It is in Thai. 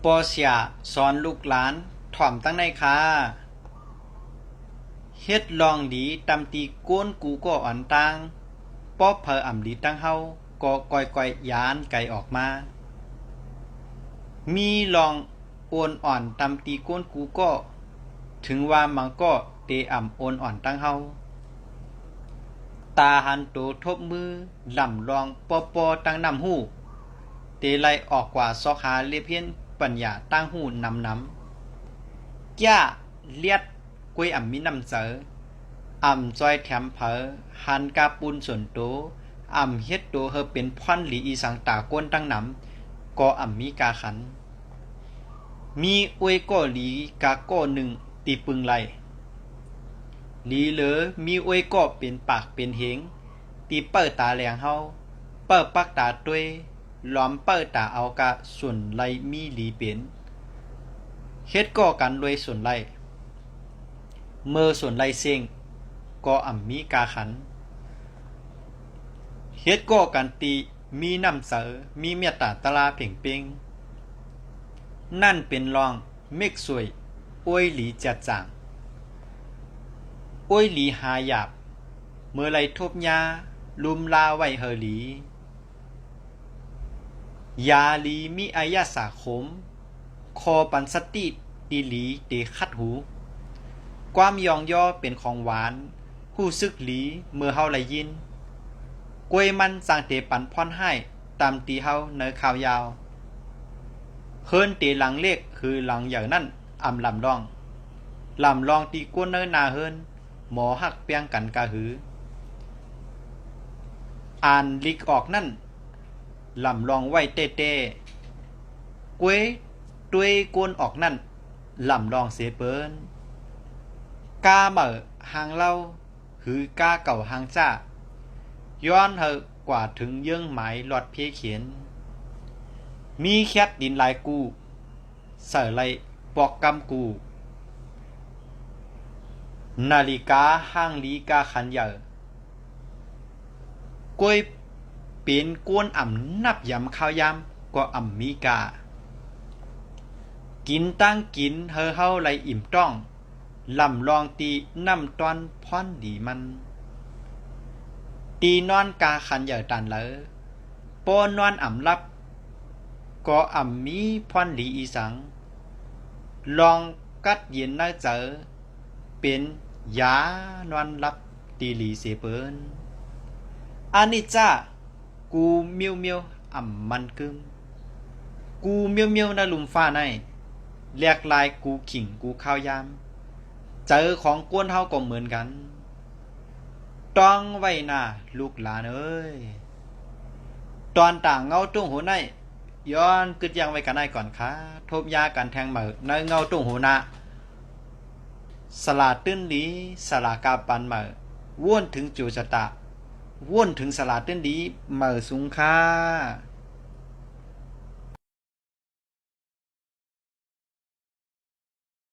ปอเสียสอนลูกหลานถ่อมตั้งในคาเฮ็ดลองดีตำตีก้นกูก็อ่อนตังป้อเพออ่ำดีตั้งเฮาก็ก่อยยานไก่ออกมามีลองโอนอ่อนตำตีก้นกูก็ถึงว่ามันก็เตอ่ำโอนอ่อนตั้งเฮาตาหันโตทบมือลำลองปอตั้งนำหูเตไลออกกว่าซอกหาเลียเพียนปัญญาตั้งหูนำจ้าเลียดกวยอ่ำมีนำเสออ่ำจอยแถมเผอหันกาปูนส่วนโตอ่ำเฮ็ดโตเฮอเป็นพ่อนหลีอีสังตาก้นตั้งนำก็อ่ำมีกาขันมีอวยก็หลีกาก็หนึ่งตีปึงไหลหลีเหลอมีอวยก็เป็นปากเป็นเหงตีเปิดตาแหลงเฮาเปิดปักตาด้วยล้อมเปิดตาเอากะส่วนไหลมีหลีเป็นเฮ็ดก็กันรวยส่วนไหลเมื่อส่วนไหลเสียงก็อ่ำมีกาขันเฮ็ดก็กันตีมีน้ำเสอมีเมียตาตะลาเพ่งเป่งนั่นเป็นรองเมฆสวยอวยหลีจัดจางอวยหลีหาหยาบเมื่อไรทบยาลุมลาไว้เฮอหลียาลีมีอายาสาคมคอปันสติดีหลีเตคัดหูความยองย่อเป็นของหวานหู้ซึกหลีเมื่อเฮาไหลยินกวยมันสร้างเตปันพรให้ตามตีเฮาเนอข่าวยาวเฮิรนเตหลังเลขคือหลังอย่างนั้นอ่ำลำลองตีก้นเนอนาเฮิรนหมอหักเปียงกันกะหืออ่านลิกออกนั่นลำลองไว้เต้กวยตุยก้นออกนั่นลำลองเสเปิ้นกาเหม่อหางเล่าหือกาเก่าหางจ้าย้อนเหอกว่าถึงเยื่องหมายหลอดเพเขียนมีแคดดินลายกูเสือไหลปอกกำกูนาฬิกาห้างลีกาขันเยอะกวยเป็นกวนอ่ำนับยำข้าวยำก็อ่ำมีกากินตั้งกินเฮอเฮาไหลอิ่มต้องลำลองตีน้ำตอนพอนดีมันตีนอนกาขันเยอะตันเลยปอนอนอ่ำลับก็อ่ำมีพอนดีอีสังลองกัดเย็นน่าเจอเป็นยานอนลับตีหลีเสเปินอันนี้จ้ากูเมียวอ่ำมันกึมกูเมียวนะลุมฟ้าในเรียกลายกูขิงกูข้าวยามเจอของกวนเฮาก็เหมือนกันต้องไว้หน้าลูกหลานเอ้ยตอนต่างเงาตุ้งหัวในย้อนกึดยังไว้กันได้ก่อนค่ะทบยากันแทงเหมือในเงาตุ้งหัวหน้าสลาตื้นดีสลากาปันเหมือว่นถึงจูชะตาว่นถึงสลาตื้นดีเหมือสูงค่า